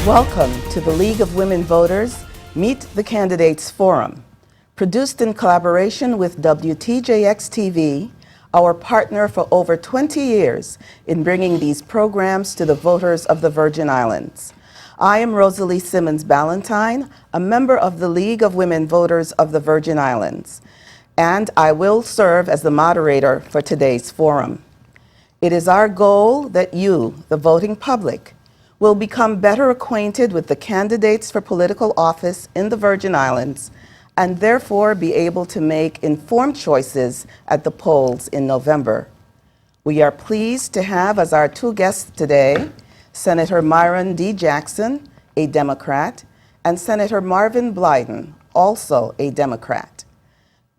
Welcome to the League of Women Voters Meet the Candidates Forum, produced in collaboration with WTJX-TV, our partner for over 20 years in bringing these programs to the voters of the Virgin Islands. I am Rosalie Simmonds Ballentine, a member of the League of Women Voters of the Virgin Islands, and I will serve as the moderator for today's forum. It is our goal that you, the voting public, will become better acquainted with the candidates for political office in the Virgin Islands and therefore be able to make informed choices at the polls in November. We are pleased to have as our two guests today Senator Myron D. Jackson, a Democrat, and Senator Marvin Blyden, also a Democrat.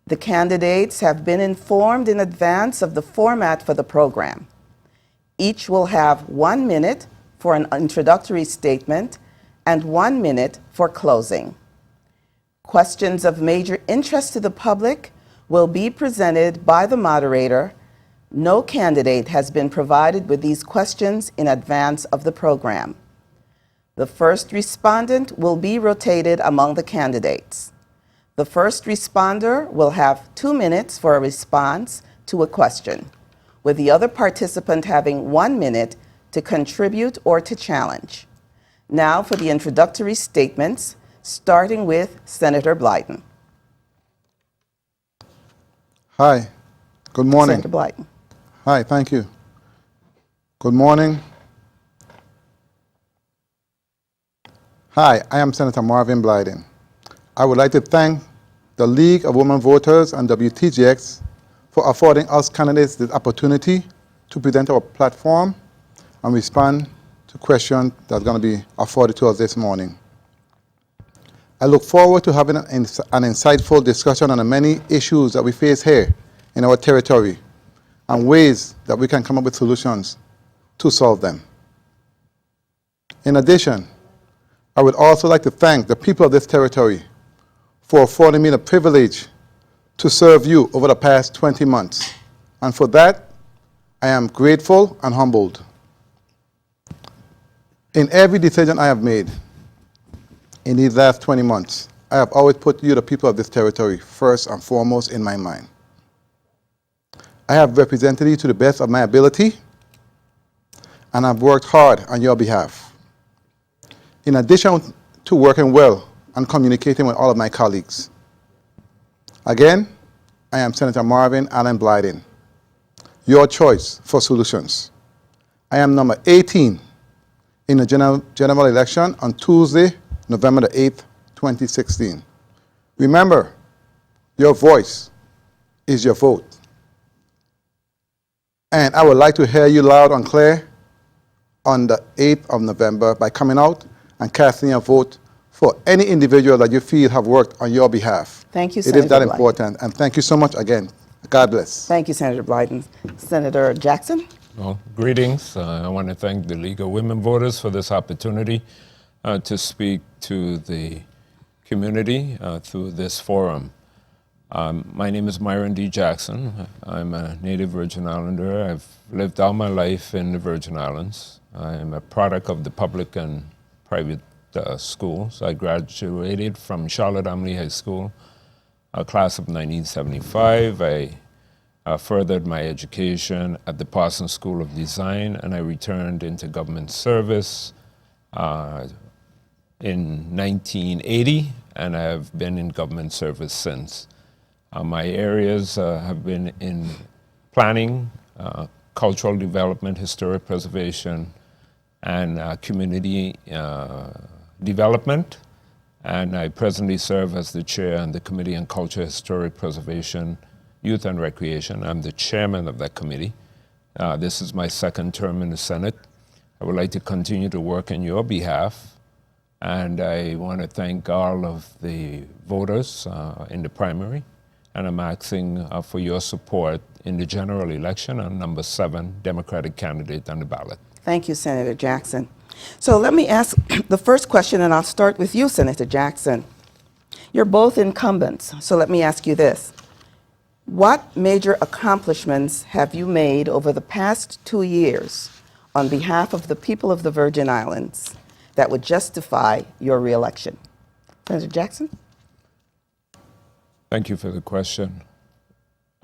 The candidates have been informed in advance of the format for the program. Each will have 1 minute for an introductory statement and 1 minute for closing. Questions of major interest to the public will be presented by the moderator. No candidate has been provided with these questions in advance of the program. The first respondent will be rotated among the candidates. The first responder will have 2 minutes for a response to a question, with the other participant having 1 minute to contribute or to challenge. Now for the introductory statements, starting with Senator Blyden. Hi, good morning. Senator Blyden. Hi, thank you. Good morning. Hi, I am Senator Marvin Blyden. I would like to thank the League of Women Voters and WTGX for affording us candidates this opportunity to present our platform and respond to questions that are going to be afforded to us this morning. I look forward to having an insightful discussion on the many issues that we face here in our territory and ways that we can come up with solutions to solve them. In addition, I would also like to thank the people of this territory for affording me the privilege to serve you over the past 20 months. And for that, I am grateful and humbled. In every decision I have made in these last 20 months, I have always put you, the people of this territory, first and foremost in my mind. I have represented you to the best of my ability, and I've worked hard on your behalf. In addition to working well and communicating with all of my colleagues. Again, I am Senator Marvin Allen Blyden, your choice for solutions. I am number 18 in the general election on Tuesday, November the 8th, 2016. Remember, your voice is your vote. And I would like to hear you loud and clear on the 8th of November by coming out and casting your vote for any individual that you feel have worked on your behalf. Thank you, Senator It is that Blyden. important. And thank you so much again. God bless. Thank you, Senator Blyden. Senator Jackson? Well, greetings. I want to thank the League of Women Voters for this opportunity to speak to the community through this forum. My name is Myron D. Jackson. I'm a native Virgin Islander. I've lived all my life in the Virgin Islands. I am a product of the public and private schools. I graduated from Charlotte Amalie High School, a class of 1975. I furthered my education at the Parsons School of Design, and I returned into government service in 1980, and I have been in government service since. My areas have been in planning, cultural development, historic preservation, and community development. And I presently serve as the chair on the Committee on Culture, Historic Preservation, Youth and Recreation. I'm the chairman of that committee. This is my second term in the Senate. I would like to continue to work on your behalf. And I want to thank all of the voters in the primary. And I'm asking for your support in the general election on number 7 Democratic candidate on the ballot. Thank you, Senator Jackson. So let me ask the first question, and I'll start with you, Senator Jackson. You're both incumbents, so let me ask you this. What major accomplishments have you made over the past 2 years on behalf of the people of the Virgin Islands? that would justify your reelection? Senator Jackson? Thank you for the question.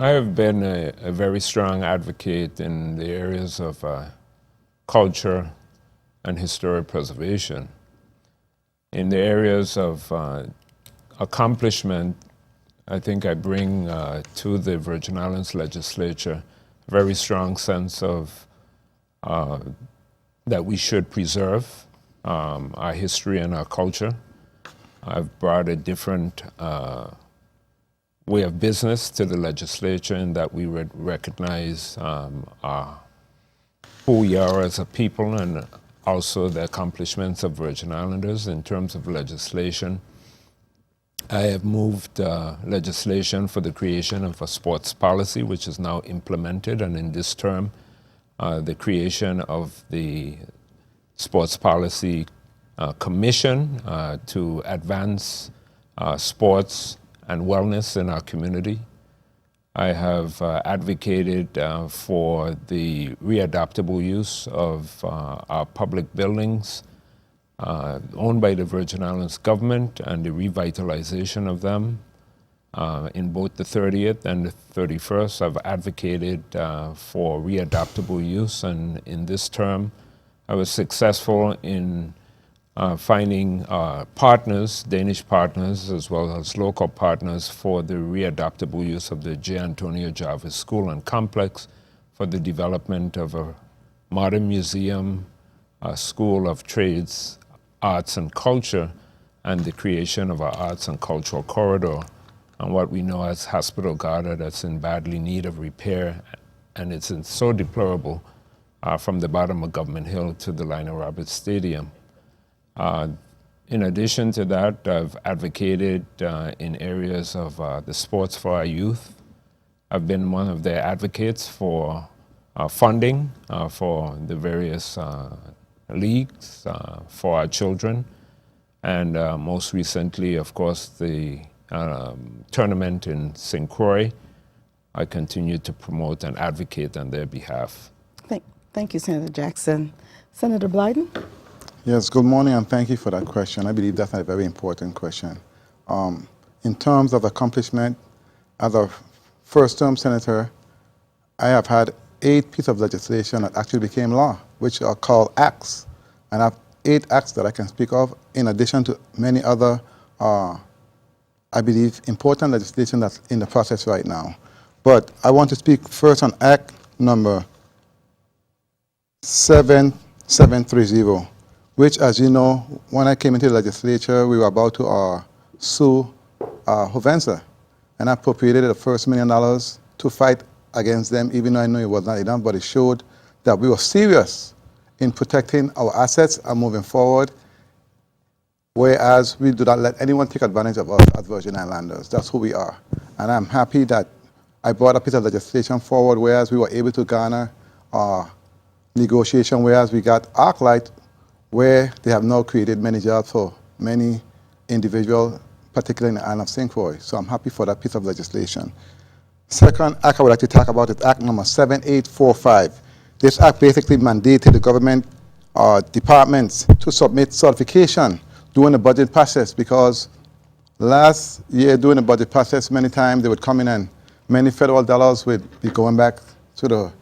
I have been a very strong advocate in the areas of culture and historic preservation. In the areas of accomplishment, I think I bring to the Virgin Islands legislature a very strong sense of that we should preserve our history and our culture. I've brought a different way of business to the legislature in that we would recognize who we are as a people and also the accomplishments of Virgin Islanders in terms of legislation. I have moved legislation for the creation of a sports policy, which is now implemented, and in this term, the creation of the Sports Policy Commission to advance sports and wellness in our community. I have advocated for the readaptable use of our public buildings owned by the Virgin Islands government and the revitalization of them. In both the 30th and the 31st, I've advocated for readaptable use, and in this term, I was successful in finding partners, Danish partners, as well as local partners for the readaptable use of the J. Antonio Jarvis School and Complex for the development of a modern museum, a school of trades, arts and culture, and the creation of our arts and cultural corridor and what we know as Hospital Garda that's in badly need of repair, and it's so deplorable from the bottom of Government Hill to the Lionel Roberts Stadium. In addition to that, I've advocated in areas of the sports for our youth. I've been one of their advocates for funding for the various leagues for our children. And most recently, of course, the tournament in St. Croix. I continue to promote and advocate on their behalf. Thank you, Senator Jackson. Senator Blyden? Yes, good morning, and thank you for that question. I believe that's a very important question. In terms of accomplishment, as a first-term senator, I have had 8 pieces of legislation that actually became law, which are called acts. And I have 8 acts that I can speak of, in addition to many other, I believe, important legislation that's in the process right now. But I want to speak first on Act number 7730, which, as you know, when I came into the legislature, we were about to sue Hovensa, and I appropriated the first $1 million to fight against them, even though I knew it was not enough, but it showed that we were serious in protecting our assets and moving forward, whereas we do not let anyone take advantage of us as Virgin Islanders. That's who we are. And I'm happy that I brought a piece of legislation forward, whereas we were able to garner negotiation, whereas we got ArcLight, where they have now created many jobs for many individuals, particularly in the island of St. Croix. So I'm happy for that piece of legislation. Second act I would like to talk about is Act number 7845. This act basically mandated the government departments to submit certification during the budget process, because last year during the budget process, many times they would come in and many federal dollars would be going back to the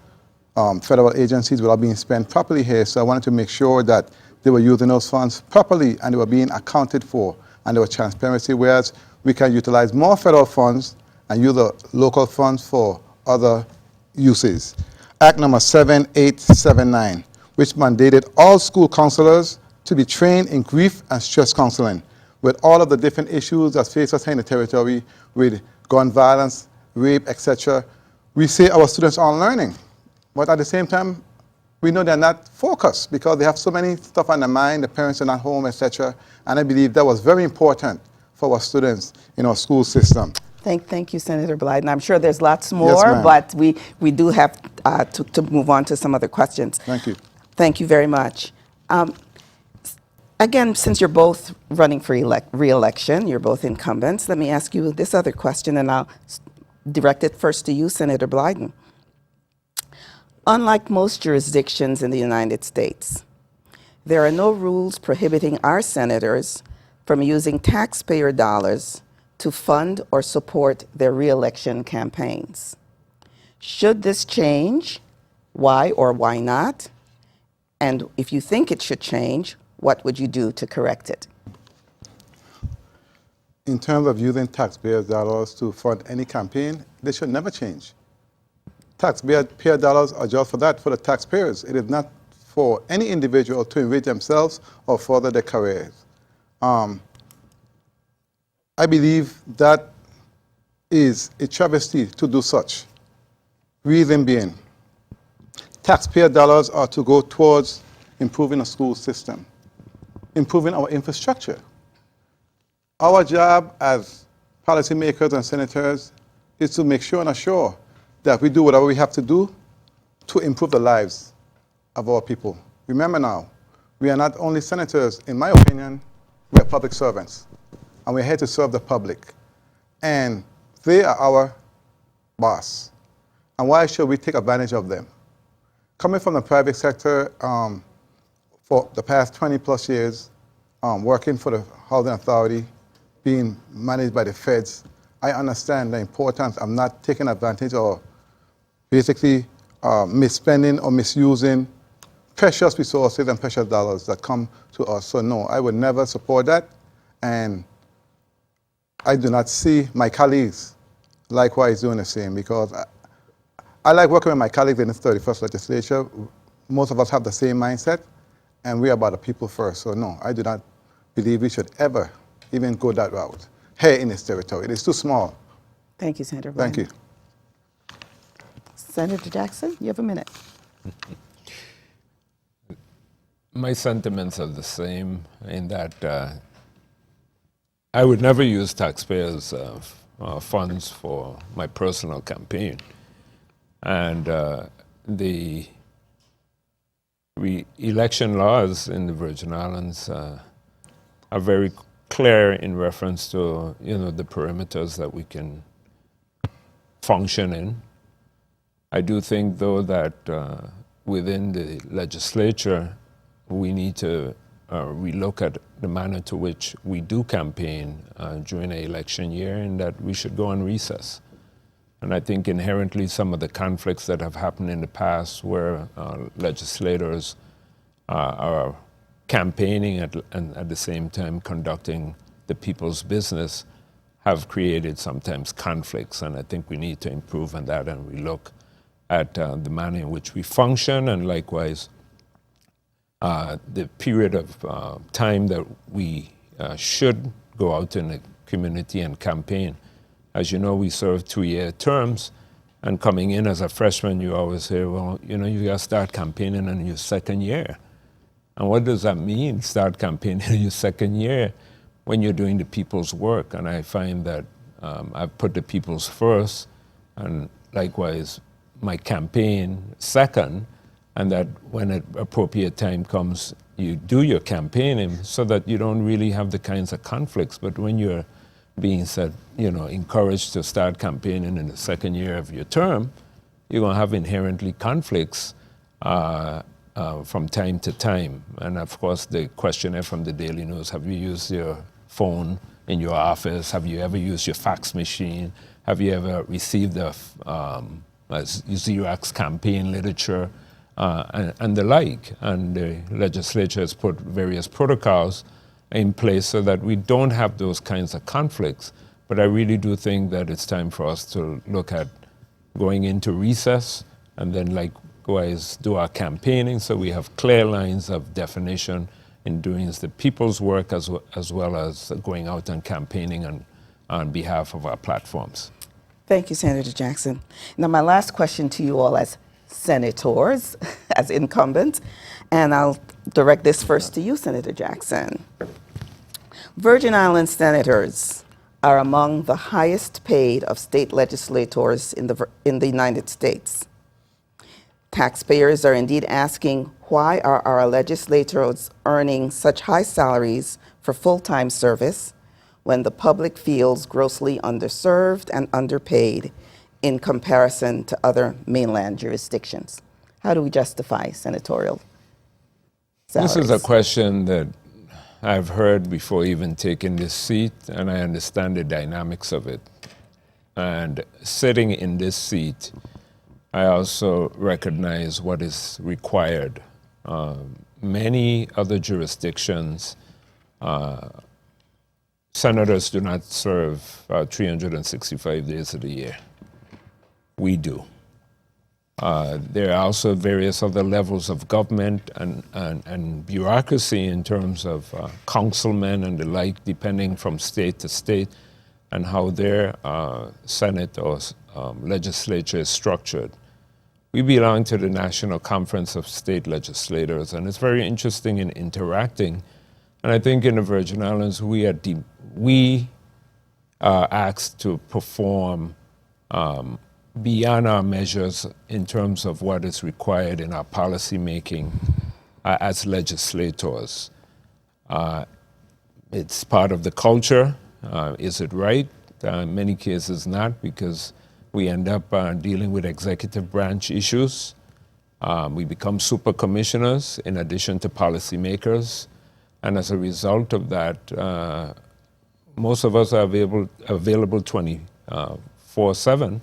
federal agencies without being spent properly here. So I wanted to make sure that they were using those funds properly and they were being accounted for and there was transparency, whereas we can utilize more federal funds and use the local funds for other uses. Act number 7879, which mandated all school counselors to be trained in grief and stress counseling with all of the different issues that face us here in the territory with gun violence, rape, etc. We say our students aren't learning, but at the same time, we know they're not focused because they have so many stuff on their mind, the parents are not home, etc. And I believe that was very important for our students in our school system. Thank you, Senator Blyden. I'm sure there's lots more, Yes, but we do have to move on to some other questions. Thank you. Thank you very much. Again, since you're both running for re-election, you're both incumbents, let me ask you this other question, and I'll direct it first to you, Senator Blyden. Unlike most jurisdictions in the United States, There are no rules prohibiting our senators from using taxpayer dollars to fund or support their reelection campaigns. Should this change, why or why not? And if you think it should change, what would you do to correct it? In terms of using taxpayer dollars to fund any campaign, they should never change. Taxpayer dollars are just for that, for the taxpayers. It is not for any individual to enrich themselves or further their careers. I believe that is a travesty to do such. Reason being, taxpayer dollars are to go towards improving the school system, improving our infrastructure. Our job as policymakers and senators is to make sure and assure that we do whatever we have to do to improve the lives of our people. Remember now, we are not only senators, in my opinion, we are public servants, and we're here to serve the public. And they are our boss. And why should we take advantage of them? Coming from the private sector for the past 20 plus years, working for the Housing Authority, being managed by the feds, I understand the importance of not taking advantage or basically misspending or misusing precious resources and precious dollars that come to us. So no, I would never support that. And I do not see my colleagues likewise doing the same, because I like working with my colleagues in the 31st legislature. Most of us have the same mindset, and we are about the people first. So no, I do not believe we should ever even go that route here in this territory. It is too small. Thank you, Senator Blyden. Thank you. Senator Jackson, you have a minute. My sentiments are the same in that I would never use taxpayers' funds for my personal campaign. And the election laws in the Virgin Islands are very clear in reference to the perimeters that we can function in. I do think, though, that within the legislature, we need to relook at the manner to which we do campaign during an election year, and that we should go on recess. And I think inherently some of the conflicts that have happened in the past where legislators are campaigning and at the same time conducting the people's business have created sometimes conflicts. And I think we need to improve on that and relook at the manner in which we function, and likewise the period of time that we should go out in the community and campaign. As you know, we serve 2-year terms, and coming in as a freshman, you always hear, well, you got to start campaigning in your second year. And what does that mean, start campaigning in your second year, when you're doing the people's work? And I find that I've put the people's first, and likewise my campaign second, and that when an appropriate time comes, you do your campaigning so that you don't really have the kinds of conflicts. But when you're being said, encouraged to start campaigning in the second year of your term, you're going to have inherently conflicts from time to time. And of course, the questionnaire from the Daily News, have you used your phone in your office? Have you ever used your fax machine? Have you ever received a Xerox campaign literature? And the like. And the legislature has put various protocols in place so that we don't have those kinds of conflicts. But I really do think that it's time for us to look at going into recess and then likewise do our campaigning so we have clear lines of definition in doing the people's work as well as going out and campaigning on behalf of our platforms. Thank you, Senator Jackson. Now, my last question to you all as senators, as incumbents, and I'll direct this first to you, Senator Jackson. Virgin Islands senators are among the highest paid of state legislators in the United States. Taxpayers are indeed asking, why are our legislators earning such high salaries for full-time service when the public feels grossly underserved and underpaid in comparison to other mainland jurisdictions? How do we justify senatorial salaries? This is a question that I've heard before even taking this seat, and I understand the dynamics of it. And sitting in this seat, I also recognize what is required. Many other jurisdictions, senators do not serve 365 days of the year. We do. There are also various other levels of government and bureaucracy in terms of councilmen and the like, depending from state to state, and how their Senate or legislature is structured. We belong to the National Conference of State Legislators, and it's very interesting in interacting. And I think in the Virgin Islands, we are asked to perform beyond our measures in terms of what is required in our policy making as legislators. It's part of the culture. Is it right? In many cases not, because we end up dealing with executive branch issues. We become super commissioners in addition to policymakers. And as a result of that, most of us are available 24/7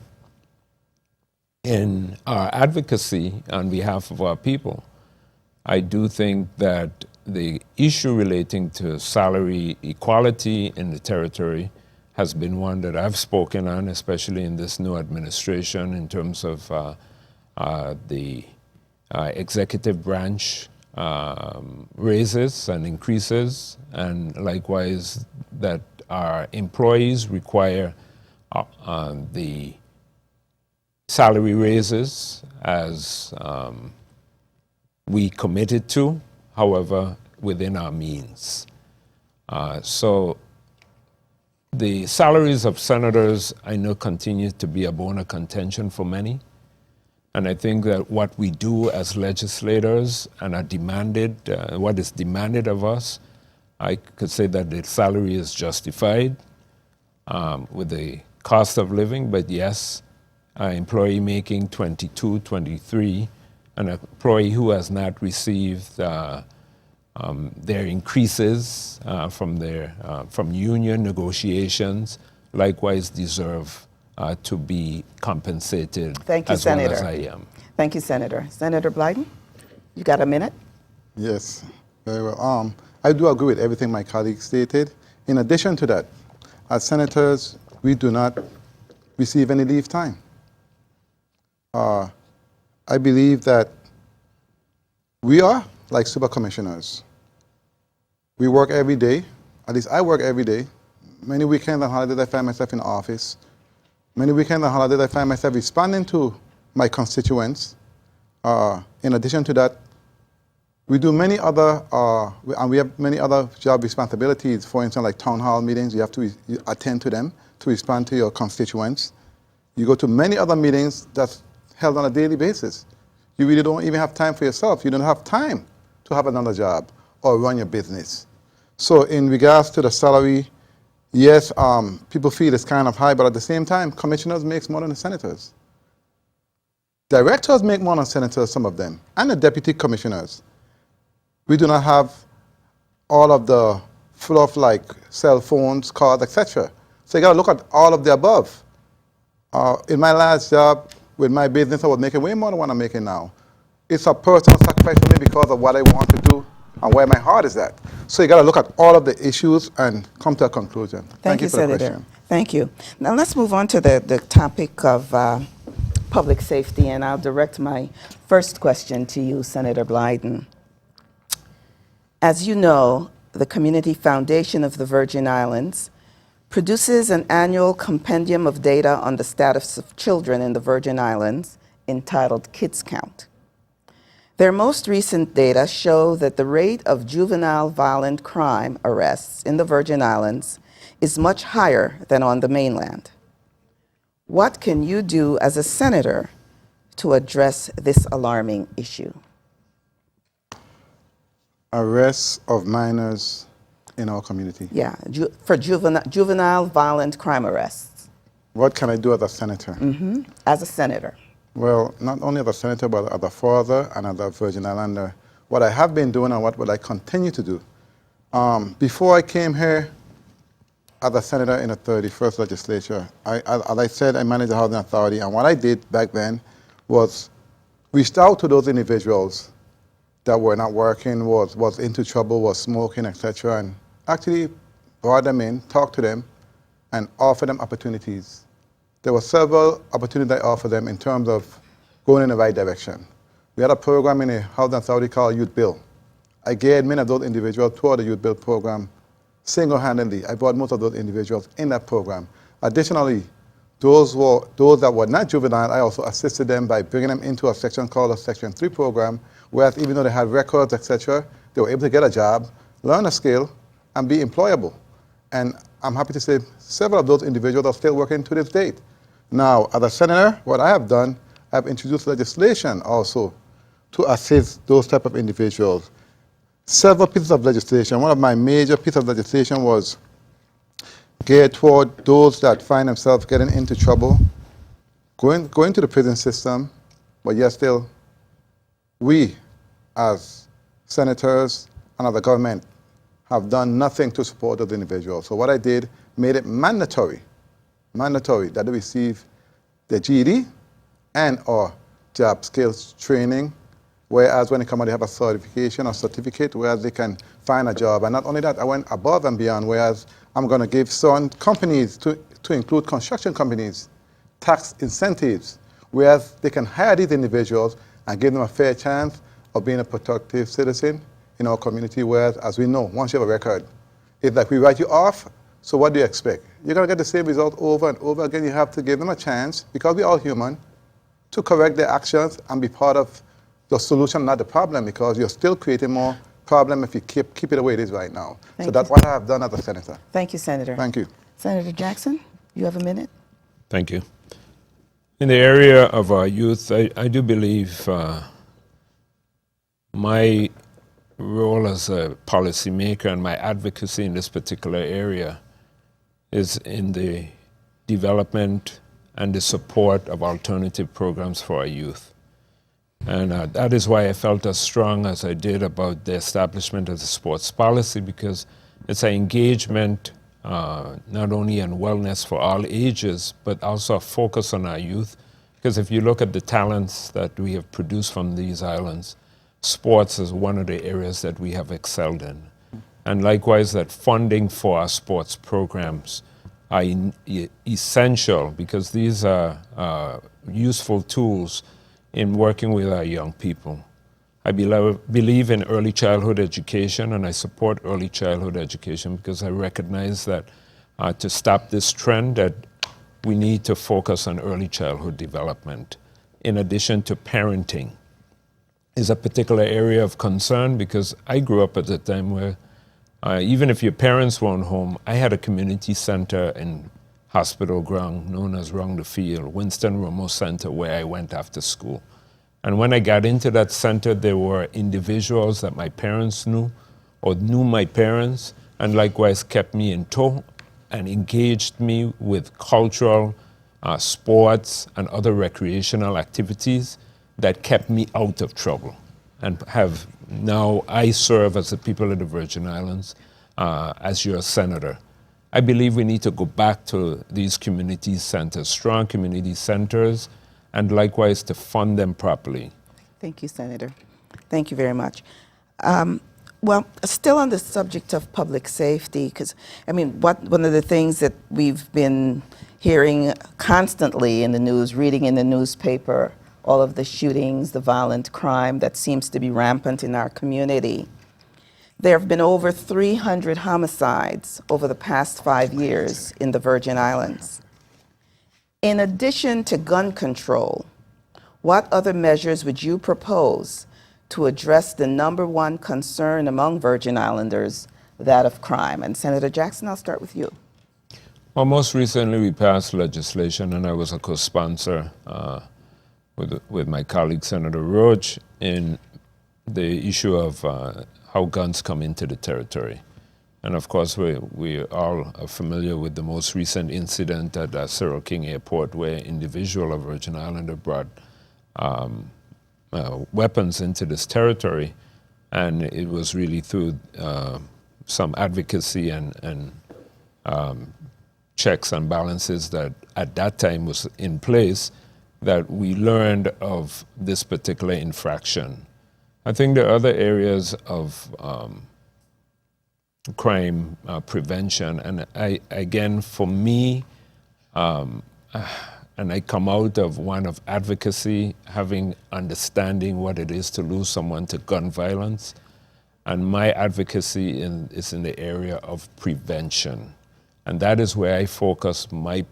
in our advocacy on behalf of our people. I do think that the issue relating to salary equality in the territory has been one that I've spoken on, especially in this new administration, in terms of the executive branch raises and increases, and likewise that our employees require the salary raises as we committed to, however, within our means. So the salaries of senators, I know, continue to be a bone of contention for many. And I think that what we do as legislators and are demanded, what is demanded of us, I could say that the salary is justified with the cost of living, but yes, an employee making 22, 23, an employee who has not received their increases from union negotiations likewise deserve to be compensated. Thank you, as Senator. well as I am. Thank you, Senator. Senator Blyden, you got a minute? Yes, very well. I do agree with everything my colleague stated. In addition to that, as senators, we do not receive any leave time. I believe that we are like super commissioners. We work every day, at least I work every day. Many weekends and holidays I find myself in the office. Many weekends and holidays I find myself responding to my constituents. In addition to that, we do many other, and we have many other job responsibilities. For instance, like town hall meetings, you have to attend to them to respond to your constituents. You go to many other meetings that's held on a daily basis. You really don't even have time for yourself. You don't have time to have another job or run your business. So in regards to the salary, yes, people feel it's kind of high, but at the same time, commissioners make more than the senators. Directors make more than senators, some of them, and the deputy commissioners. We do not have all of the fluff like cell phones, cars, etc. So you got to look at all of the above. In my last job with my business, I was making way more than what I'm making now. It's a personal sacrifice for me because of what I want to do and where my heart is at. So you got to look at all of the issues and come to a conclusion. Thank you, for the Senator. question. Thank you. Now let's move on to the topic of public safety, and I'll direct my first question to you, Senator Blyden. As you know, the Community Foundation of the Virgin Islands produces an annual compendium of data on the status of children in the Virgin Islands entitled Kids Count. Their most recent data show that the rate of juvenile violent crime arrests in the Virgin Islands is much higher than on the mainland. What can you do as a senator to address this alarming issue? Arrests of minors in our community. Yeah, for juvenile violent crime arrests. What can I do as a senator? As a senator. Well, not only as a senator, but as a father and as a Virgin Islander what I have been doing and what will I continue to do. Before I came here as a senator in the 31st legislature, as I said, I managed the Housing Authority, and what I did back then was reached out to those individuals that were not working, was into trouble, was smoking, etc., and actually brought them in, talked to them, and offered them opportunities. There were several opportunities I offered them in terms of going in the right direction. We had a program in the Housing Authority called Youth Build. I geared many of those individuals toward the Youth Build program single-handedly. I brought most of those individuals in that program. Additionally, those that were not juvenile, I also assisted them by bringing them into a section called a Section 3 program, where even though they had records, etc., they were able to get a job, learn a skill, and be employable. And I'm happy to say several of those individuals are still working to this date. Now, as a senator, what I have done, I've introduced legislation also to assist those type of individuals. Several pieces of legislation. One of my major pieces of legislation was geared toward those that find themselves getting into trouble, going to the prison system, but yet still, we as senators and as the government have done nothing to support those individuals. So what I did, made it mandatory that they receive their GED and or job skills training, whereas when they come out they have a certification or certificate, whereas they can find a job. And not only that, I went above and beyond, whereas I'm going to give certain companies, to include construction companies, tax incentives, whereas they can hire these individuals and give them a fair chance of being a productive citizen in our community, whereas, as we know, once you have a record, it's like we write you off, so what do you expect? You're going to get the same result over and over again. You have to give them a chance, because we're all human, to correct their actions and be part of the solution, not the problem, because you're still creating more problem if you keep it the way it is right now. So that's what I have done as a senator. Thank you, Senator. Thank you. Senator Jackson, you have a minute. Thank you. In the area of our youth, I do believe my role as a policymaker and my advocacy in this particular area is in the development and the support of alternative programs for our youth. And that is why I felt as strong as I did about the establishment of the sports policy, because it's an engagement not only in wellness for all ages, but also a focus on our youth. Because if you look at the talents that we have produced from these islands, sports is one of the areas that we have excelled in. And likewise, that funding for our sports programs are essential, because these are useful tools in working with our young people. I believe in early childhood education, and I support early childhood education because I recognize that to stop this trend, that we need to focus on early childhood development. In addition to parenting is a particular area of concern, because I grew up at a time where even if your parents weren't home, I had a community center in Hospital Ground known as Round the Field, Winston Romo Center, where I went after school. And when I got into that center, there were individuals that my parents knew or knew my parents, and likewise kept me in tow and engaged me with cultural, sports, and other recreational activities that kept me out of trouble. And now I serve as the people of the Virgin Islands as your senator. I believe we need to go back to these community centers, strong community centers, and likewise to fund them properly. Thank you, Senator. Thank you very much. Well, still on the subject of public safety, because, I mean, one of the things that we've been hearing constantly in the news, reading in the newspaper, all of the shootings, the violent crime that seems to be rampant in our community. There have been over 300 homicides over the past 5 years in the Virgin Islands. In addition to gun control, what other measures would you propose to address the #1 concern among Virgin Islanders, that of crime? And Senator Jackson, I'll start with you. Well, most recently we passed legislation, and I was a co-sponsor with my colleague Senator Roach in the issue of how guns come into the territory. And of course, we all are familiar with the most recent incident at Cyril King Airport, where an individual, a Virgin Islander, brought weapons into this territory. And it was really through some advocacy and checks and balances that at that time was in place that we learned of this particular infraction. I think there are other areas of crime prevention, and again, for me, and I come out of one of advocacy, having understanding what it is to lose someone to gun violence, and my advocacy is in the area of prevention. And that is where I focus my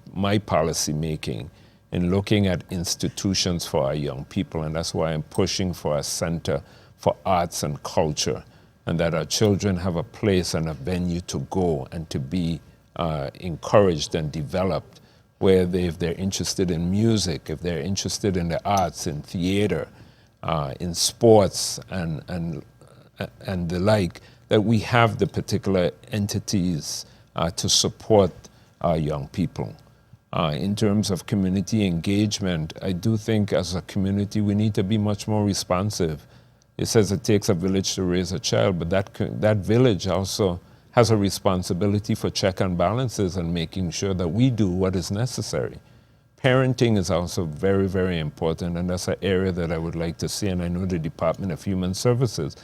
policy making in looking at institutions for our young people. And that's why I'm pushing for a center for arts and culture, and that our children have a place and a venue to go and to be encouraged and developed, where if they're interested in music, if they're interested in the arts, in theater, in sports, and the like, that we have the particular entities to support our young people. In terms of community engagement, I do think as a community we need to be much more responsive. It says it takes a village to raise a child, but that village also has a responsibility for check and balances and making sure that we do what is necessary. Parenting is also very, very important, and that's an area that I would like to see, and I know the Department of Human Services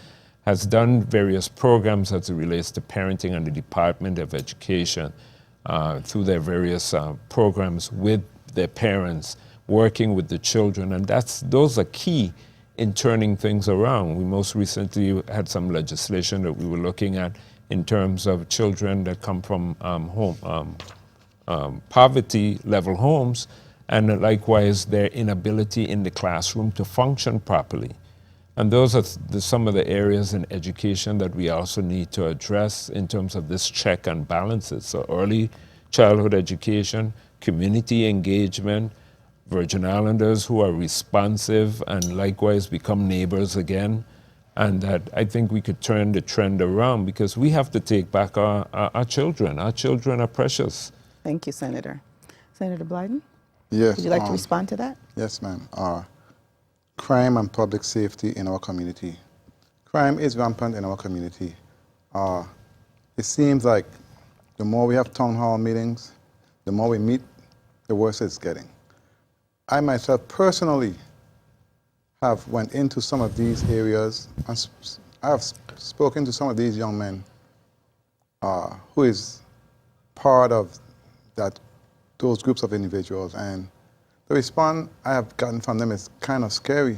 has done various programs as it relates to parenting, and the Department of Education through their various programs with their parents, working with the children, and those are key in turning things around. We most recently had some legislation that we were looking at in terms of children that come from poverty level homes, and likewise their inability in the classroom to function properly. And those are some of the areas in education that we also need to address in terms of this check and balances. So early childhood education, community engagement, Virgin Islanders who are responsive and likewise become neighbors again, and that I think we could turn the trend around, because we have to take back our children. Our children are precious. Thank you, Senator. Senator Blyden? Yes. Would you like to respond to that? Yes, ma'am. Crime and public safety in our community. Crime is rampant in our community. It seems like the more we have town hall meetings, the more we meet, the worse it's getting. I myself personally have went into some of these areas, and I have spoken to some of these young men who is part of those groups of individuals, and the response I have gotten from them is kind of scary.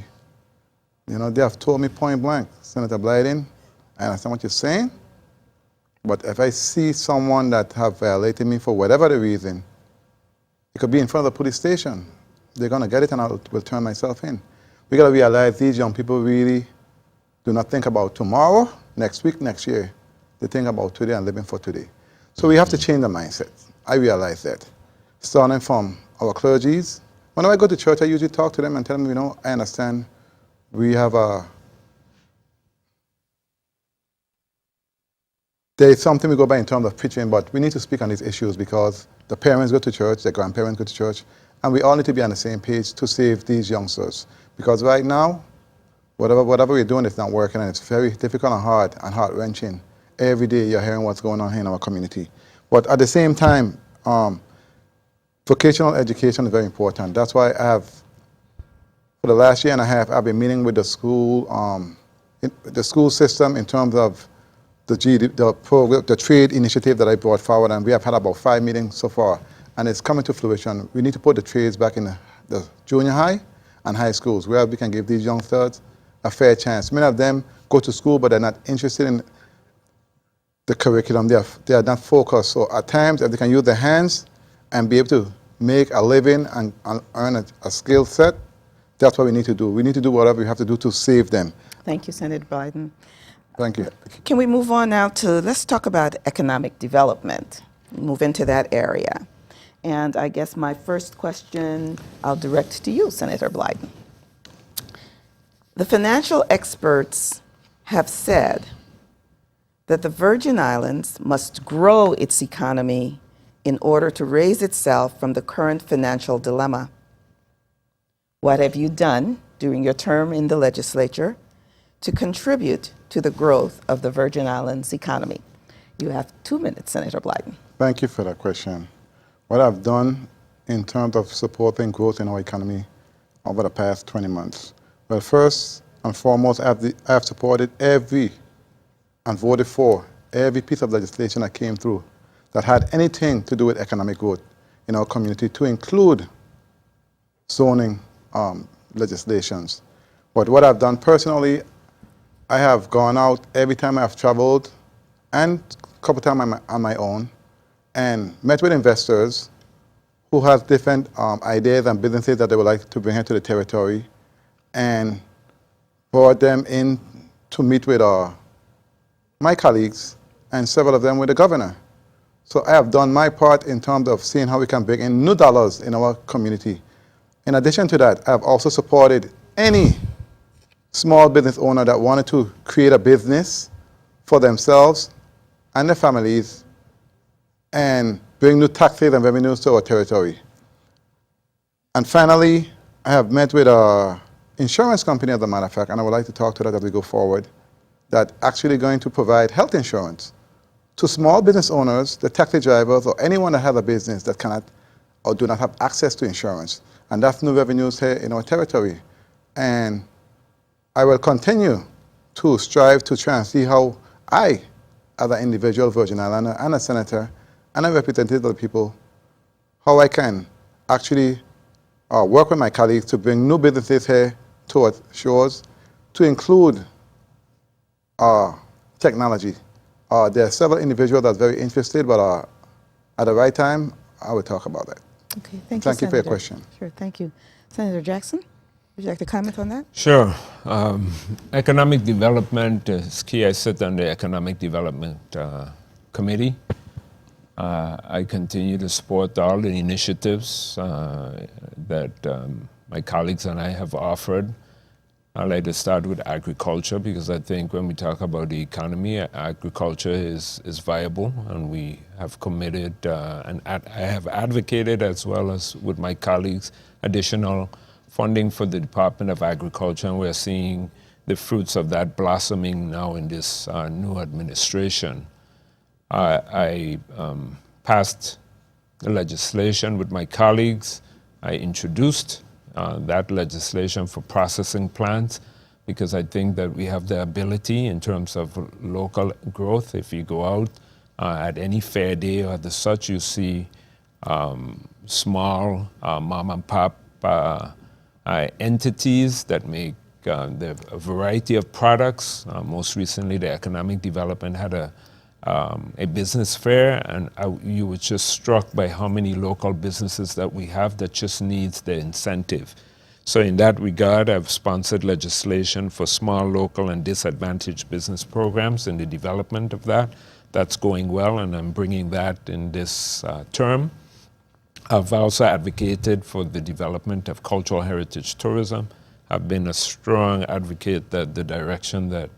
You know, they have told me point blank, Senator Blyden, I understand what you're saying, but if I see someone that have violated me for whatever the reason, it could be in front of the police station. They're going to get it, and I will turn myself in. We got to realize these young people really do not think about tomorrow, next week, next year. They think about today and living for today. So we have to change the mindset. I realize that. Starting from our clergies. Whenever I go to church, I usually talk to them and tell them, you know, I understand we have there is something we go by in terms of preaching, but we need to speak on these issues because the parents go to church, the grandparents go to church, and we all need to be on the same page to save these youngsters. Because right now, whatever we're doing is not working, and it's very difficult and hard and heart-wrenching. Every day you're hearing what's going on here in our community. But at the same time, vocational education is very important. That's why I have, for the last year and a half, I've been meeting with the school system in terms of the trade initiative that I brought forward, and we have had about 5 meetings so far, and it's coming to fruition. We need to put the trades back in the junior high and high schools, where we can give these youngsters a fair chance. Many of them go to school, but they're not interested in the curriculum. They are not focused. So at times, if they can use their hands and be able to make a living and earn a skill set, that's what we need to do. We need to do whatever we have to do to save them. Thank you, Senator Blyden. Thank you. Can we move on now to, let's talk about economic development, move into that area. And I guess my first question I'll direct to you, Senator Blyden. The financial experts have said that the Virgin Islands must grow its economy in order to raise itself from the current financial dilemma. What have you done during your term in the legislature to contribute to the growth of the Virgin Islands economy? You have 2 minutes, Senator Blyden. Thank you for that question. What I've done in terms of supporting growth in our economy over the past 20 months. Well, first and foremost, I have supported every and voted for every piece of legislation that came through that had anything to do with economic growth in our community, to include zoning legislations. But what I've done personally, I have gone out every time I've traveled and a couple times on my own and met with investors who have different ideas and businesses that they would like to bring into the territory, and brought them in to meet with my colleagues and several of them with the governor. So I have done my part in terms of seeing how we can bring in new dollars in our community. In addition to that, I have also supported any small business owner that wanted to create a business for themselves and their families and bring new taxes and revenues to our territory. And finally, I have met with an insurance company, as a matter of fact, and I would like to talk to that as we go forward, that actually going to provide health insurance to small business owners, the taxi drivers, or anyone that has a business that cannot or do not have access to insurance. And that's new revenues here in our territory. And I will continue to strive to try and see how I, as an individual Virgin Islander and a senator and a representative of the people, how I can actually work with my colleagues to bring new businesses here to our shores, to include technology. There are several individuals that are very interested, but at the right time, I will talk about that. Okay, thank you, Thank you for your Senator. question. Sure, thank you. Senator Jackson, would you like to comment on that? Sure. Economic development is key. I sit on the Economic Development Committee. I continue to support all the initiatives that my colleagues and I have offered. I'd like to start with agriculture, because I think when we talk about the economy, agriculture is viable, and we have committed and I have advocated, as well as with my colleagues, additional funding for the Department of Agriculture, and we're seeing the fruits of that blossoming now in this new administration. I passed the legislation with my colleagues. I introduced that legislation for processing plants, because I think that we have the ability in terms of local growth. If you go out at any fair day or the such, you see small mom and pop entities that make a variety of products. Most recently, the Economic Development had a business fair, and you were just struck by how many local businesses that we have that just needs the incentive. So in that regard, I've sponsored legislation for small, local, and disadvantaged business programs in the development of that. That's going well, and I'm bringing that in this term. I've also advocated for the development of cultural heritage tourism. I've been a strong advocate that the direction that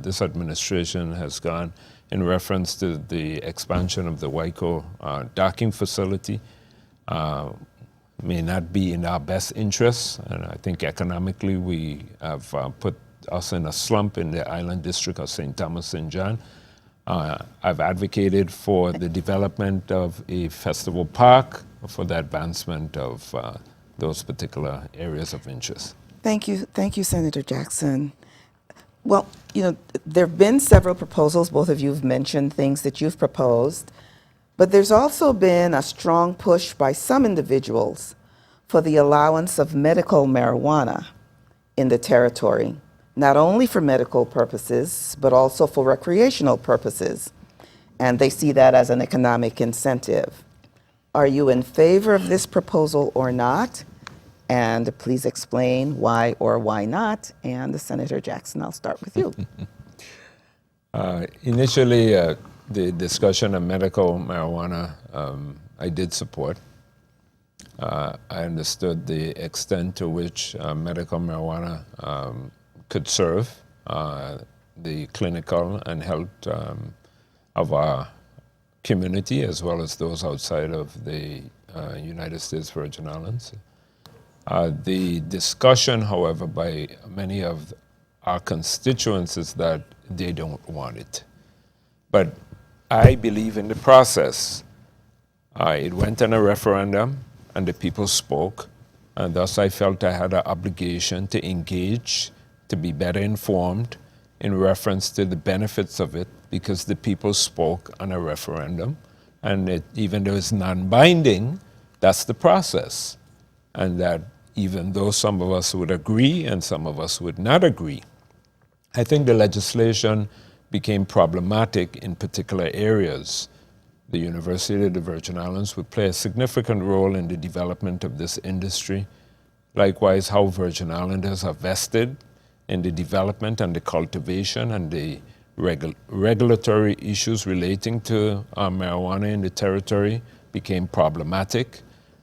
this administration has gone in reference to the expansion of the Waiko docking facility may not be in our best interests, and I think economically we have put us in a slump in the island district of St. Thomas St. John. I've advocated for the development of a festival park for the advancement of those particular areas of interest. Thank you, Senator Jackson. Well, you know, there have been several proposals. Both of you have mentioned things that you've proposed, but there's also been a strong push by some individuals for the allowance of medical marijuana in the territory, not only for medical purposes, but also for recreational purposes. And they see that as an economic incentive. Are you in favor of this proposal or not? And please explain why or why not. And Senator Jackson, I'll start with you. Initially, the discussion of medical marijuana, I did support. I understood the extent to which medical marijuana could serve the clinical and health of our community, as well as those outside of the United States Virgin Islands. The discussion, however, by many of our constituents is that they don't want it. But I believe in the process. It went on a referendum, and the people spoke, and thus I felt I had an obligation to engage, to be better informed in reference to the benefits of it, because the people spoke on a referendum, and even though it's non-binding, that's the process. And that even though some of us would agree and some of us would not agree, I think the legislation became problematic in particular areas. The University of the Virgin Islands would play a significant role in the development of this industry. Likewise, how Virgin Islanders are vested in the development and the cultivation and the regulatory issues relating to marijuana in the territory became problematic.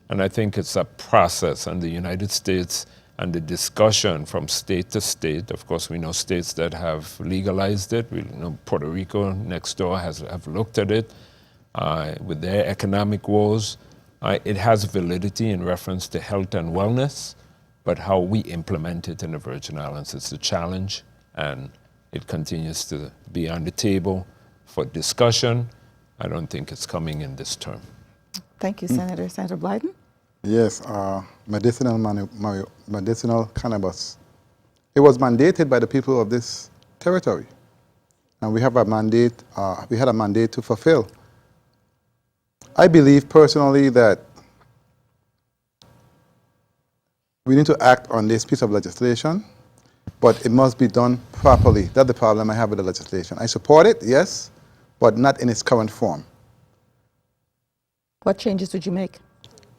And I think it's a process, and the United States and the discussion from state to state. Of course, we know states that have legalized it. We know Puerto Rico next door have looked at it with their economic woes. It has validity in reference to health and wellness, but how we implement it in the Virgin Islands is a challenge, and it continues to be on the table for discussion. I don't think it's coming in this term. Thank you, Senator. Senator Blyden? Yes, medicinal cannabis. It was mandated by the people of this territory, and we have a mandate. We had a mandate to fulfill. I believe personally that we need to act on this piece of legislation, but it must be done properly. That's the problem I have with the legislation. I support it, yes, but not in its current form. What changes would you make?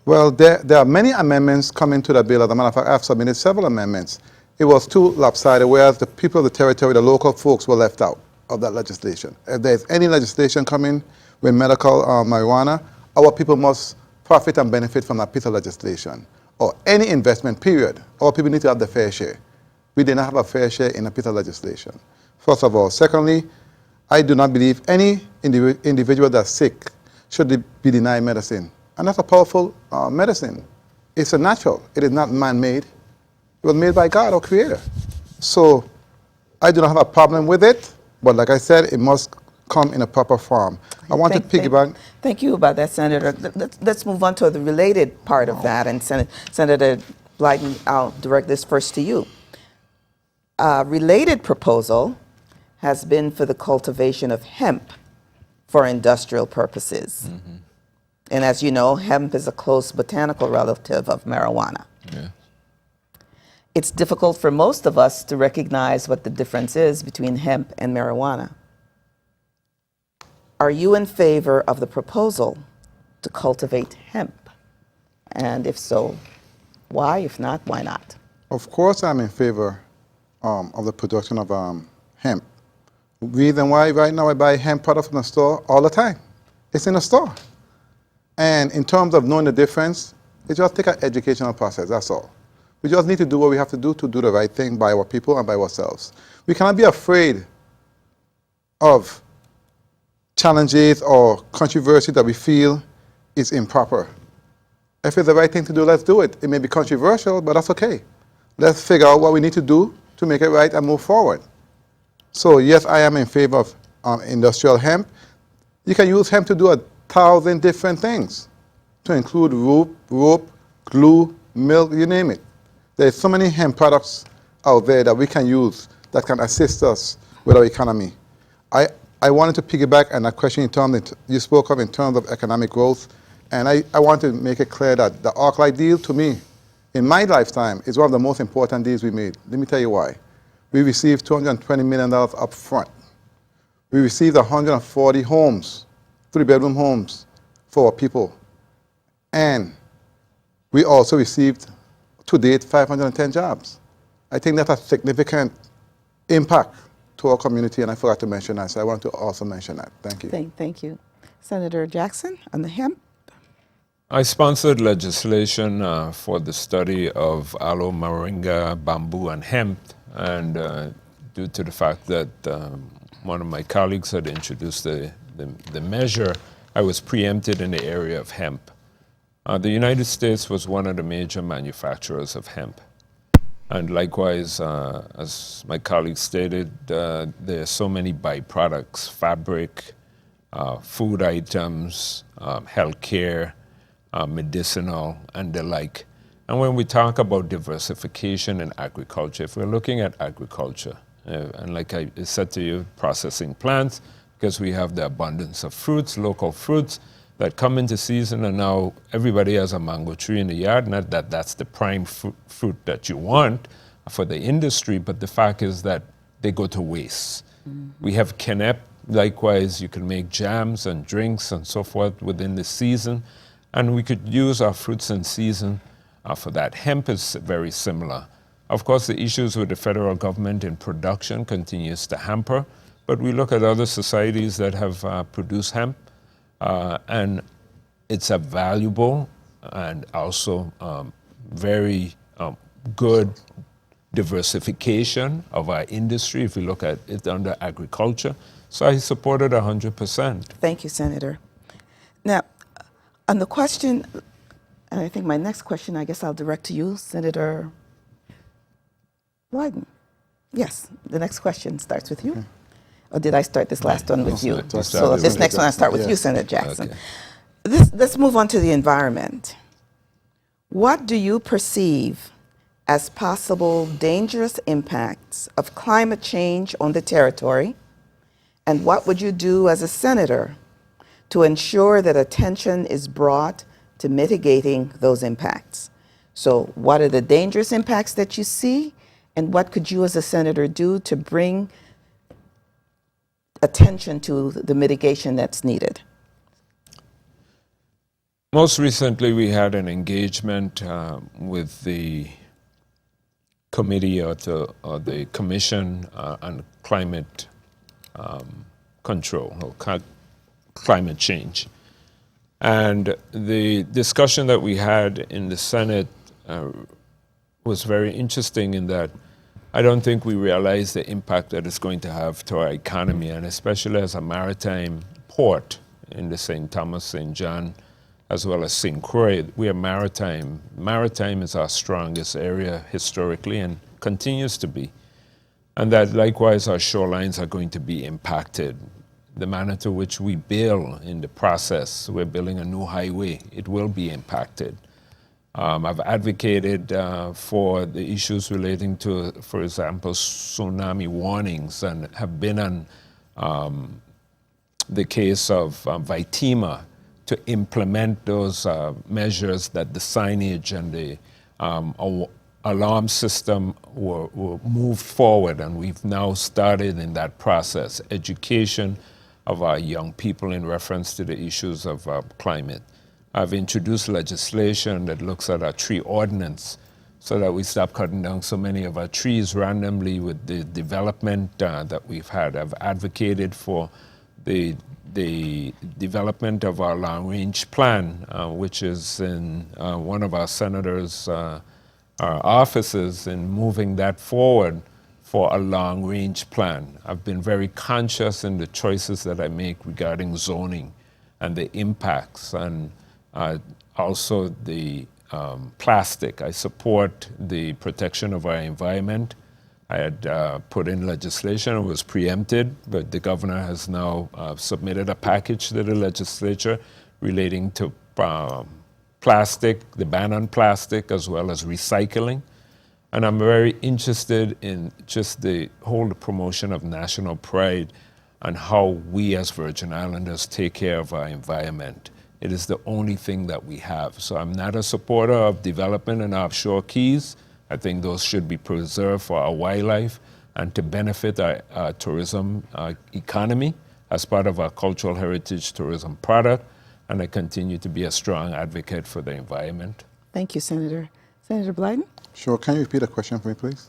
Well, there are many amendments coming to the bill. As a matter of fact, I've submitted several amendments. It was too lopsided, whereas the people of the territory, the local folks, were left out of that legislation. If there's any legislation coming with medical marijuana, our people must profit and benefit from that piece of legislation. Or any investment, period. Our people need to have the fair share. We did not have a fair share in a piece of legislation, first of all. Secondly, I do not believe any individual that's sick should be denied medicine. And that's a powerful medicine. It's a natural. It is not man-made. It was made by God, our Creator. So I do not have a problem with it, but like I said, it must come in a proper form. I want to piggyback. Thank you about that, Senator. Let's move on to the related part of that. And Senator Blyden, I'll direct this first to you. A related proposal has been for the cultivation of hemp for industrial purposes. Mm-hmm. And as you know, hemp is a close botanical relative of marijuana. Yeah. It's difficult for most of us to recognize what the difference is between hemp and marijuana. Are you in favor of the proposal to cultivate hemp? And if so, why? If not, why not? Of course I'm in favor of the production of hemp. Reason why right now I buy hemp products from the store all the time. It's in the store. And in terms of knowing the difference, it just takes an educational process, that's all. We just need to do what we have to do the right thing by our people and by ourselves. We cannot be afraid of challenges or controversy that we feel is improper. If it's the right thing to do, let's do it. It may be controversial, but that's okay. Let's figure out what we need to do to make it right and move forward. So yes, I am in favor of industrial hemp. You can use hemp to do 1,000 different things, to include rope, glue, milk, you name it. There's so many hemp products out there that we can use that can assist us with our economy. I wanted to piggyback on a question you spoke of in terms of economic growth, and I want to make it clear that the ArcLight deal, to me, in my lifetime, is one of the most important deals we made. Let me tell you why. We received $220 million up front. We received 140 homes, 3-bedroom homes for our people. And we also received, to date, 510 jobs. I think that's a significant impact to our community, and I forgot to mention that, so I want to also mention that. Thank you. Thank you. Senator Jackson, on the hemp. I sponsored legislation for the study of aloe, moringa, bamboo, and hemp, and due to the fact that one of my colleagues had introduced the measure, I was preempted in the area of hemp. The United States was one of the major manufacturers of hemp. And likewise, as my colleague stated, there are so many byproducts, fabric, food items, healthcare, medicinal, and the like. And when we talk about diversification in agriculture, if we're looking at agriculture, and like I said to you, processing plants, because we have the abundance of fruits, local fruits, that come into season, and now everybody has a mango tree in the yard. Not that that's the prime fruit that you want for the industry, but the fact is that they go to waste. Mm-hmm. We have Kenep. Likewise, you can make jams and drinks and so forth within the season, and we could use our fruits in season for that. Hemp is very similar. Of course, the issues with the federal government in production continues to hamper, but we look at other societies that have produced hemp, and it's a valuable and also very good diversification of our industry if we look at it under agriculture. So I support it 100%. Thank you, Senator. Now, on the question, and I think my next question, I guess I'll direct to you, Senator Blyden. Yes, the next question starts with you. Okay. Or did I start this last one with you? So this next one I start with you, Senator Jackson. Okay. Let's move on to the environment. What do you perceive as possible dangerous impacts of climate change on the territory? And what would you do as a senator to ensure that attention is brought to mitigating those impacts? So what are the dangerous impacts that you see? And what could you as a senator do to bring attention to the mitigation that's needed? Most recently, we had an engagement with the committee or the Commission on Climate Control or Climate Change. And the discussion that we had in the Senate was very interesting in that I don't think we realize the impact that it's going to have to our economy, and especially as a maritime port in the St. Thomas, St. John, as well as St. Croix. We are maritime. Maritime is our strongest area historically and continues to be. And that likewise our shorelines are going to be impacted. The manner to which we build in the process, we're building a new highway, it will be impacted. I've advocated for the issues relating to, for example, tsunami warnings, and have been on the case of Vitima to implement those measures that the signage and the alarm system were moved forward, and we've now started in that process, education of our young people in reference to the issues of climate. I've introduced legislation that looks at our tree ordinance so that we stop cutting down so many of our trees randomly with the development that we've had. I've advocated for the development of our long-range plan, which is in one of our senators' our offices, in moving that forward for a long-range plan. I've been very conscious in the choices that I make regarding zoning and the impacts, and also the plastic. I support the protection of our environment. I had put in legislation, it was preempted, but the governor has now submitted a package to the legislature relating to plastic, the ban on plastic, as well as recycling. And I'm very interested in just the whole promotion of national pride and how we as Virgin Islanders take care of our environment. It is the only thing that we have. So I'm not a supporter of development in offshore keys. I think those should be preserved for our wildlife and to benefit our tourism economy as part of our cultural heritage tourism product. And I continue to be a strong advocate for the environment. Thank you, Senator. Senator Blyden? Sure. Can you repeat the question for me, please?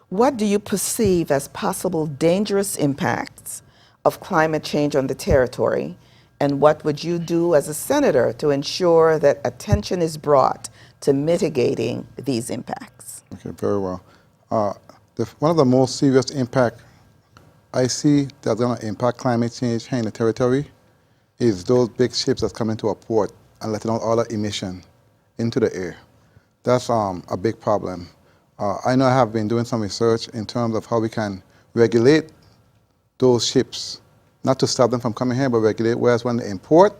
What do you perceive as possible dangerous impacts of climate change on the territory? And what would you do as a senator to ensure that attention is brought to mitigating these impacts? Okay, very well. One of the most serious impact I see that's going to impact climate change here in the territory is those big ships that's coming to a port and letting out all the emission into the air. That's a big problem. I know I have been doing some research in terms of how we can regulate those ships, not to stop them from coming here, but regulate whereas when they import,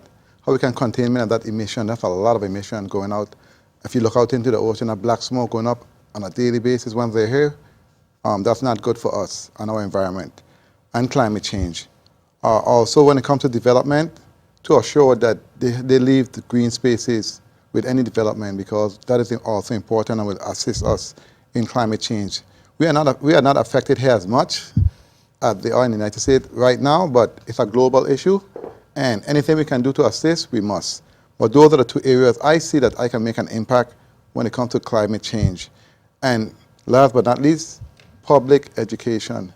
how we can containment of that emission. That's a lot of emission going out. If you look out into the ocean, that black smoke going up on a daily basis when they're here, that's not good for us and our environment and climate change. Also, when it comes to development, to assure that they leave the green spaces with any development because that is also important and will assist us in climate change. We are not affected here as much as they are in the United States right now, but it's a global issue, and anything we can do to assist, we must. But those are the two areas I see that I can make an impact when it comes to climate change. And last but not least, public education.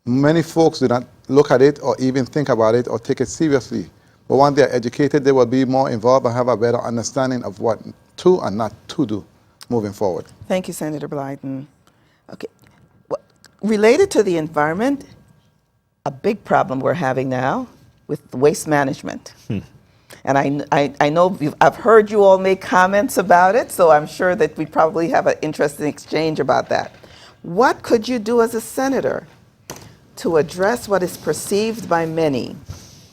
Many folks do not look at it or even think about it or take it seriously. But once they're educated, they will be more involved and have a better understanding of what to and not to do moving forward. Thank you, Senator Blyden. Okay. Related to the environment, a big problem we're having now with waste management. And I know I've heard you all make comments about it, so I'm sure that we probably have an interesting exchange about that. What could you do as a senator to address what is perceived by many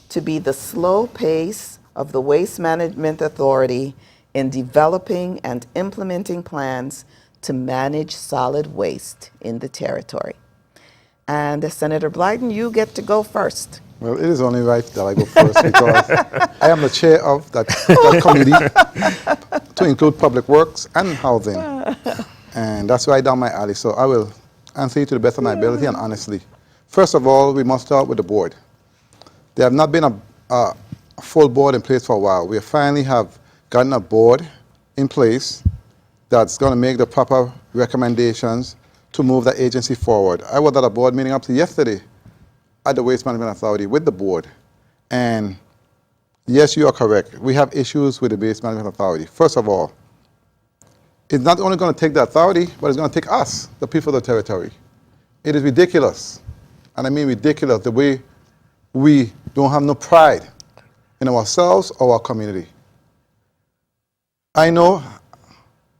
to be the slow pace of the Waste Management Authority in developing and implementing plans to manage solid waste in the territory? And Senator Blyden, you get to go first. Well, it is only right that I go first because I am the chair of that committee to include public works and housing. And that's right down my alley. So I will answer you to the best of my ability and honestly. First of all, we must start with the board. There have not been a full board in place for a while. We finally have gotten a board in place that's going to make the proper recommendations to move the agency forward. I was at a board meeting up to yesterday at the Waste Management Authority with the board. And yes, you are correct. We have issues with the Waste Management Authority. First of all, it's not only going to take the authority, but it's going to take us, the people of the territory. It is ridiculous, and I mean ridiculous, the way we don't have no pride in ourselves or our community. I know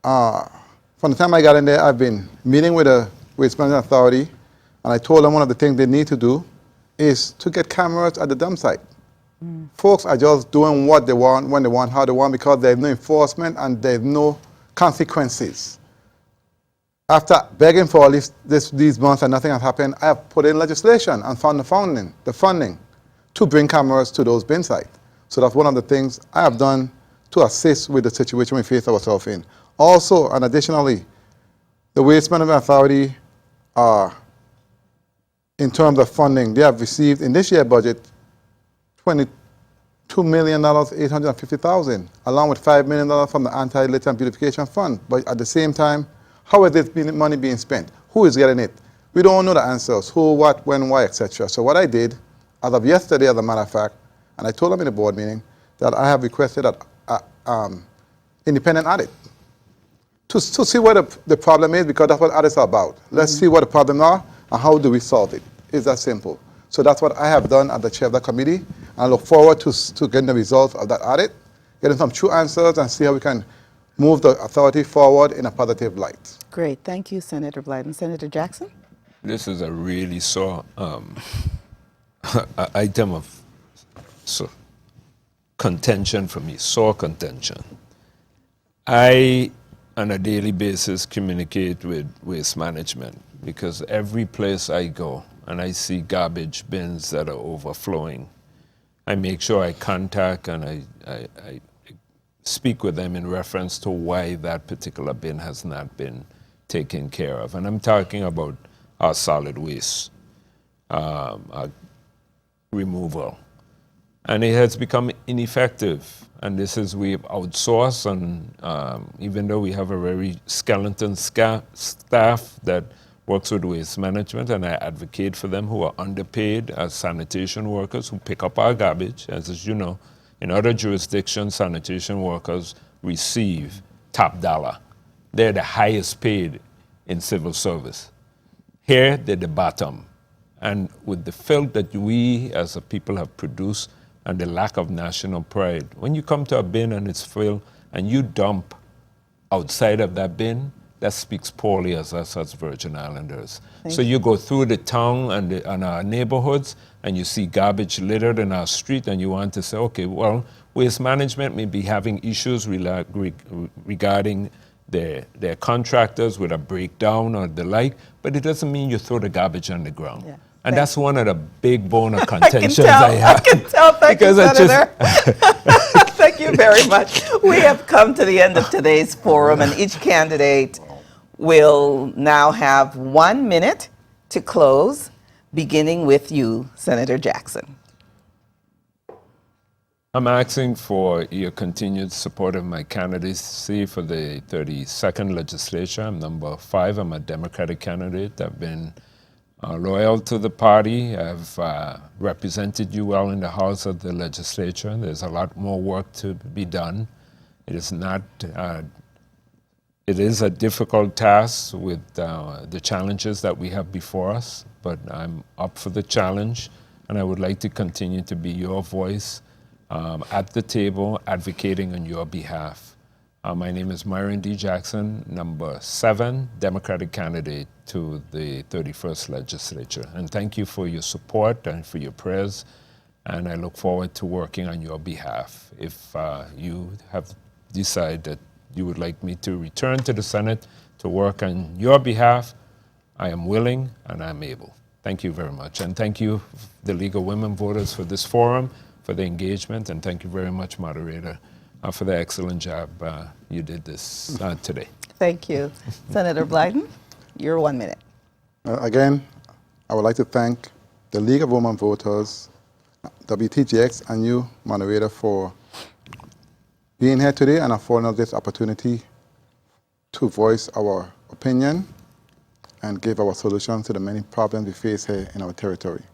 from the time I got in there, I've been meeting with the Waste Management Authority, and I told them one of the things they need to do is to get cameras at the dump site. Folks are just doing what they want, when they want, how they want, because there's no enforcement and there's no consequences. After begging for at least these months and nothing has happened, I have put in legislation and found the funding to bring cameras to those bin sites. So that's one of the things I have done to assist with the situation we face ourselves in. Also, and additionally, the Waste Management Authority, in terms of funding, they have received in this year's budget $22,850,000, along with $5 million from the Anti-Litter and Beautification Fund. But at the same time, how is this money being spent? Who is getting it? We don't know the answers, who, what, when, why, etc. So what I did, as of yesterday, as a matter of fact, and I told them in the board meeting that I have requested an independent audit to see what the problem is, because that's what audits are about. Let's see what the problems are and how do we solve it. It's that simple. So that's what I have done as the chair of the committee, and I look forward to getting the results of that audit, getting some true answers, and see how we can move the authority forward in a positive light. Great. Thank you, Senator Blyden. Senator Jackson? This is a really sore item of contention for me, sore contention. I, on a daily basis, communicate with waste management because every place I go and I see garbage bins that are overflowing, I make sure I contact and I speak with them in reference to why that particular bin has not been taken care of. And I'm talking about our solid waste our removal. And it has become ineffective. And this is, we've outsourced, and even though we have a very skeleton staff that works with waste management, and I advocate for them, who are underpaid as sanitation workers who pick up our garbage. As you know, in other jurisdictions, sanitation workers receive top dollar. They're the highest paid in civil service. Here, they're the bottom. And with the filth that we as a people have produced and the lack of national pride, when you come to a bin and it's filled and you dump outside of that bin, that speaks poorly of us as Virgin Islanders. So you go through the town and our neighborhoods, and you see garbage littered in our street, and you want to say, okay, well, waste management may be having issues regarding their contractors with a breakdown or the like, but it doesn't mean you throw the garbage on the ground. Yeah. And that's one of the big bone of contentions I have. I can tell. Thank you, Senator. Thank you very much. We have come to the end of today's forum, and each candidate will now have 1 minute to close, beginning with you, Senator Jackson. I'm asking for your continued support of my candidacy for the 32nd legislature. I'm number 5. I'm a Democratic candidate. I've been loyal to the party. I've represented you well in the House of the Legislature. There's a lot more work to be done. It is not. It is a difficult task with the challenges that we have before us, but I'm up for the challenge, and I would like to continue to be your voice at the table, advocating on your behalf. My name is Myron D. Jackson, number 7 Democratic candidate to the 31st legislature. And thank you for your support and for your prayers, and I look forward to working on your behalf. If you have decided that you would like me to return to the Senate to work on your behalf, I am willing and I'm able. Thank you very much. And thank you, the League of Women Voters, for this forum, for the engagement, and thank you very much, moderator, for the excellent job you did this today. Thank you. Senator Blyden, your 1 minute. Again, I would like to thank the League of Women Voters, WTGX, and you, moderator, for being here today and affording us this opportunity to voice our opinion and give our solutions to the many problems we face here in our territory.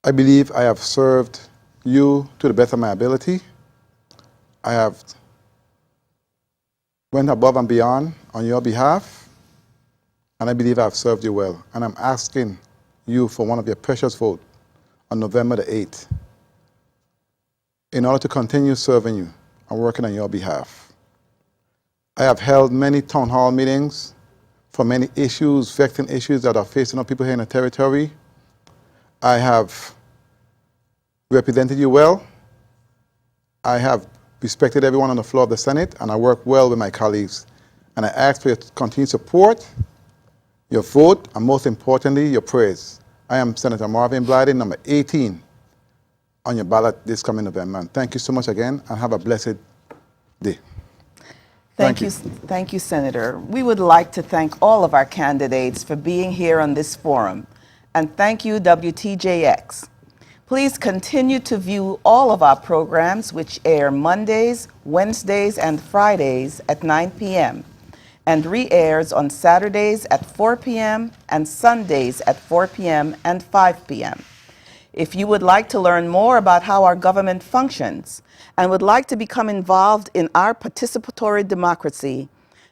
I believe I have served you to the best of my ability. I have went above and beyond on your behalf, and I believe I have served you well. And I'm asking you for one of your precious votes on November the 8th in order to continue serving you and working on your behalf. I have held many town hall meetings for many issues, vexing issues that are facing our people here in the territory. I have represented you well. I have respected everyone on the floor of the Senate, and I work well with my colleagues. And I ask for your continued support, your vote, and most importantly, your prayers. I am Senator Marvin Blyden, number 18, on your ballot this coming November. And thank you so much again, and have a blessed day. Thank you, Senator. We would like to thank all of our candidates for being here on this forum. And thank you, WTJX. Please continue to view all of our programs, which air Mondays, Wednesdays, and Fridays at 9 p.m. and re-airs on Saturdays at 4 p.m. and Sundays at 4 p.m. and 5 p.m. If you would like to learn more about how our government functions and would like to become involved in our participatory democracy,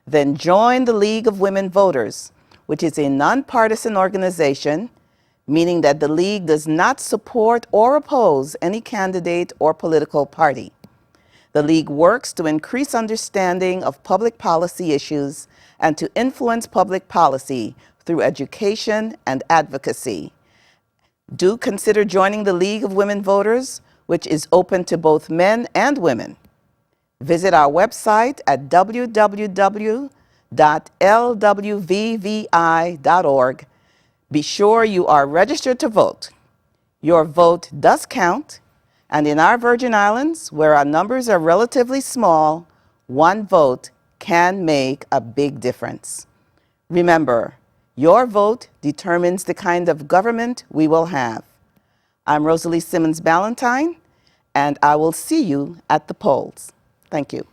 then join the League of Women Voters, which is a nonpartisan organization, meaning that the League does not support or oppose any candidate or political party. The League works to increase understanding of public policy issues and to influence public policy through education and advocacy. Do consider joining the League of Women Voters, which is open to both men and women. Visit our website at www.lwvvi.org. Be sure you are registered to vote. Your vote does count, and in our Virgin Islands, where our numbers are relatively small, one vote can make a big difference. Remember, your vote determines the kind of government we will have. I'm Rosalie Simmonds Ballentine, and I will see you at the polls. Thank you.